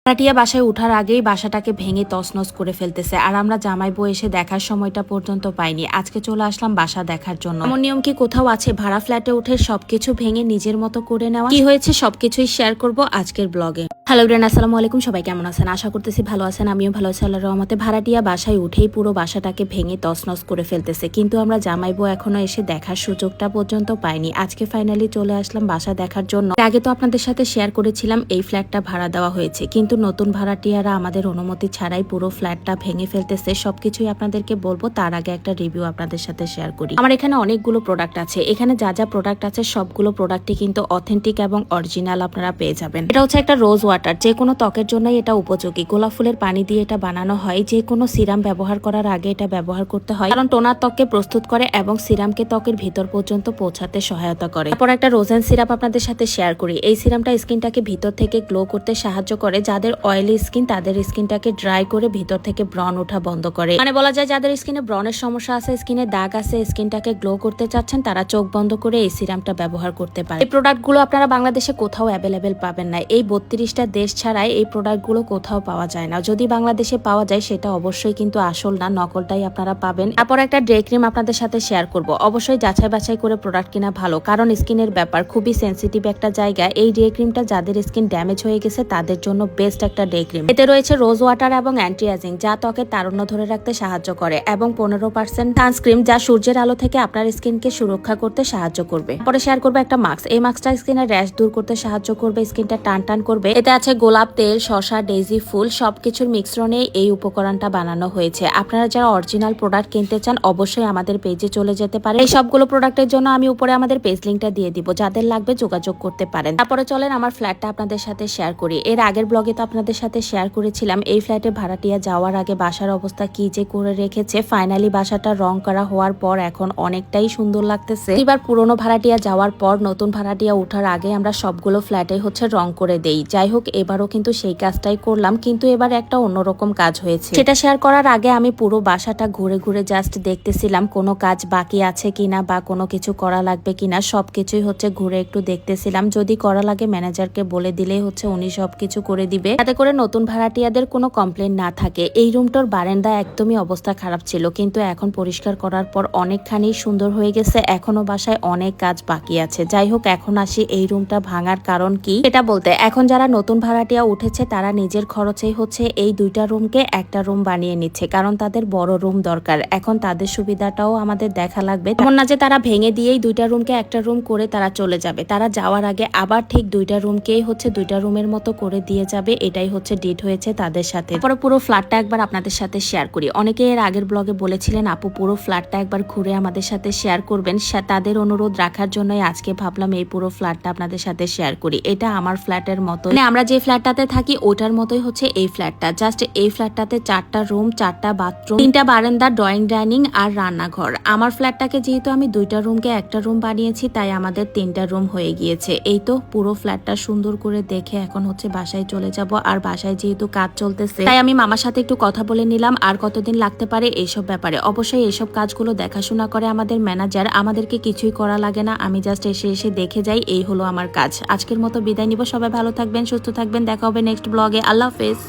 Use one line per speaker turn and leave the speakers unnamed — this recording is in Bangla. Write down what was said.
ভাড়াটিয়া বাসায় ওঠার আগেই বাসাটাকে ভেঙে তছনছ করে ফেলতেছে, আর আমরা জামাই বউ এসে দেখার সময়টা পর্যন্ত পাইনি। আজকে চলে আসলাম বাসা দেখার জন্য। এমন নিয়ম কি কোথাও আছে ভাড়া ফ্ল্যাটে উঠে সবকিছু ভেঙে নিজের মতো করে নেওয়া? কি হয়েছে সবকিছুই শেয়ার করব আজকের ব্লগে। হ্যালো ব্রেন, আসসালামু আলাইকুম। সবাই কেমন আছেন? আশা করতেছি ভালো আছেন। আমিও ভালো আছি আল্লাহর রহমতে। ভাড়াটিয়া বাসায় উঠেই পুরো বাসাটাকে ভেঙে তছনছ করে ফেলতেছে, কিন্তু আমরা জামাই বউ এখনো এসে দেখার সুযোগটা পর্যন্ত পাইনি। আজকে ফাইনালি চলে আসলাম বাসা দেখার জন্য। আগে তো আপনাদের সাথে শেয়ার করেছিলাম এই ফ্ল্যাটটা ভাড়া দেওয়া হয়েছে, কিন্তু নতুন ভাড়াটিয়ারা আমাদের অনুমতি ছাড়াই পুরো ফ্ল্যাটটা ভেঙে ফেলতেছে। সবকিছুই আপনাদেরকে বলবো, তার আগে একটা রিভিউ আপনাদের সাথে শেয়ার করি। আমার এখানে অনেকগুলো প্রোডাক্ট আছে। এখানে যা যা প্রোডাক্ট আছে সবগুলো প্রোডাক্টই কিন্তু অথেন্টিক এবং অরিজিনাল আপনারা পেয়ে যাবেন। এটা হচ্ছে একটা রোজ ওয়াটার, যে কোনো ত্বকের জন্যই এটা উপযোগী। গোলাপ ফুলের পানি দিয়ে এটা বানানো হয়। যে কোনো সিরাম ব্যবহার করার আগে এটা ব্যবহার করতে হয়, কারণ টোনার ত্বককে প্রস্তুত করে এবং সিরামকে ত্বকের ভিতর পর্যন্ত পৌঁছাতে সহায়তা করে। তারপর একটা রোজেন সিরাপ আপনাদের সাথে শেয়ার করি। এই সিরামটা স্কিনটাকে ভিতর থেকে গ্লো করতে সাহায্য করে। যাদের অয়েলি স্কিন তাদের স্কিনটাকে ড্রাই করে ভিতর থেকে ব্রণ ওঠা বন্ধ করে। মানে বলা যায় যাদের স্কিনে ব্রণের সমস্যা আছে, স্কিনে দাগ আছে, স্কিনটাকে গ্লো করতে চাচ্ছেন, তারা চোখ বন্ধ করে এই সিরামটা ব্যবহার করতে পারে। এই প্রোডাক্টগুলো আপনারা বাংলাদেশে কোথাও অ্যাভেলেবেল পাবেন না। এই 32টা দেশ ছাড়াই এই প্রোডাক্টগুলো কোথাও পাওয়া যায় না। যদি বাংলাদেশে পাওয়া যায় সেটা অবশ্যই কিন্তু আসল না, নকলটাই আপনারা পাবেন। তারপর একটা ডে ক্রিম আপনাদের সাথে শেয়ার করব। অবশ্যই যাচাই বাছাই করে প্রোডাক্ট কিনা ভালো, কারণ স্কিনের ব্যাপার খুবই সেন্সিটিভ একটা জায়গা। এই ডে ক্রিমটা যাদের স্কিন ড্যামেজ হয়ে গেছে তাদের জন্য বেস্ট একটা ডে ক্রিম। এতে রয়েছে রোজ ওয়াটার এবং অ্যান্টি এজিং, যা ত্বকের তারুণ্য ধরে রাখতে সাহায্য করে, এবং 15% সানস্ক্রিন, যা সূর্যের আলো থেকে আপনার স্কিনকে সুরক্ষা করতে সাহায্য করবে। পরে শেয়ার করবে একটা মাস্ক। এই মাস্কটা স্কিনের র্যাশ দূর করতে সাহায্য করবে, স্কিনটা টান টান করবে। এতে আছে গোলাপ তেল, শসা, ডেইজি ফুল, সবকিছুর মিশ্রণে এই উপকরণটা বানানো হয়েছে। আপনারা যারা অরিজিনাল প্রোডাক্ট কিনতে চান অবশ্যই আমাদের পেজে চলে যেতে পারেন। এই সবগুলো প্রোডাক্টের জন্য আমি উপরে আমাদের পেজ লিঙ্কটা দিয়ে দিব, যাদের লাগবে যোগাযোগ করতে পারেন। তারপরে চলেন আমার ফ্ল্যাটটা আপনাদের সাথে শেয়ার করি। এর আগের ব্লগে তো আপনাদের সাথে শেয়ার করেছিলাম এই ফ্ল্যাটে ভাড়াটিয়া যাওয়ার আগে বাসার অবস্থা কি যে করে রেখেছে। ফাইনালি বাসাটা রং করা হওয়ার পর এখন অনেকটাই সুন্দর লাগতেছে। এবার পুরনো ভাড়াটিয়া যাওয়ার পর নতুন ভাড়াটিয়া ওঠার আগে আমরা সবগুলো ফ্ল্যাটে রং করে দেই। যাই হোক, এবারও কিন্তু সেই কাজটাই করলাম, কিন্তু এবার একটা অন্যরকম কাজ হয়েছে। সেটা শেয়ার করার আগে আমি পুরো বাসাটা ঘুরে ঘুরে জাস্ট দেখতেছিলাম কোনো কাজ বাকি আছে কিনা বা কোনো কিছু করা লাগবে কিনা। সবকিছুই ঘুরে একটু দেখতেছিলাম। যদি করা লাগে ম্যানেজারকে বলে দিলেই উনি সবকিছু করে দিবে, যাতে করে নতুন ভাড়াটিয়াদের কোনো কমপ্লেন না থাকে। এই রুমটার বারান্দা একদমই অবস্থা খারাপ ছিল, কিন্তু এখন পরিষ্কার করার পর অনেকখানি সুন্দর হয়ে গেছে। এখনো বাসায় অনেক কাজ বাকি আছে। যাই হোক, এখন আসি এই রুমটা ভাঙার কারণ কি এটা বলতে। এখন যারা নতুন ভাড়াটিয়া উঠেছে তারা নিজের খরচেই এই দুইটা রুমকে একটা রুম বানিয়ে নিচ্ছে, কারণ তাদের বড় রুম দরকার। এখন তাদের সুবিধাটাও আমাদের দেখা লাগবে। তেমন না যে তারা ভেঙে দিয়েই দুইটা রুমকে একটা রুম করে তারা চলে যাবে। তারা যাওয়ার আগে আবার ঠিক দুইটা রুমকেই দুইটা রুমের মতো করে দিয়ে যাবে। এটাই ডিট হয়েছে তাদের সাথে। পরে পুরো ফ্ল্যাটটা একবার আপনাদের সাথে শেয়ার করি। অনেকে এর আগের ব্লগে বলেছিলেন আপু পুরো ফ্ল্যাটটা একবার ঘুরে আমাদের সাথে শেয়ার করবেন। তাদের অনুরোধ রাখার জন্যই আজকে ভাবলাম এই পুরো ফ্ল্যাটটা আপনাদের সাথে শেয়ার করি। এটা আমার ফ্ল্যাটের মতো, মানে আমরা যে ফ্ল্যাটটাতে থাকি ওটার মতোই এই ফ্ল্যাটটা। জাস্ট এই ফ্ল্যাটটাতে 4টা রুম, 4টা বাথরুম, 3টা বারান্দা, ড্রয়িং ডাইনিং আর রান্নাঘর। আমার ফ্ল্যাটটাকে যেহেতু আমি দুইটা রুমকে একটা রুম বানিয়েছি, তাই আমাদের 3টা রুম হয়ে গিয়েছে। এই তো পুরো ফ্ল্যাটটা সুন্দর করে দেখে এখন বাসায় চলে যাব। আর বাসায় যেহেতু কাজ চলতেছে, তাই আমি মামার সাথে একটু কথা বলে নিলাম আর কতদিন লাগতে পারে এইসব ব্যাপারে। অবশ্যই এইসব কাজগুলো দেখাশোনা করে আমাদের ম্যানেজার, আমাদেরকে কিছুই করা লাগে না। আমি জাস্ট এসে দেখে যাই। এই হলো আমার কাজ। আজকের মতো বিদায় নিব। সবাই ভালো থাকবেন, সুস্থ থাকবেন। দেখা হবে নেক্সট ব্লগে। আল্লাহ হাফেজ।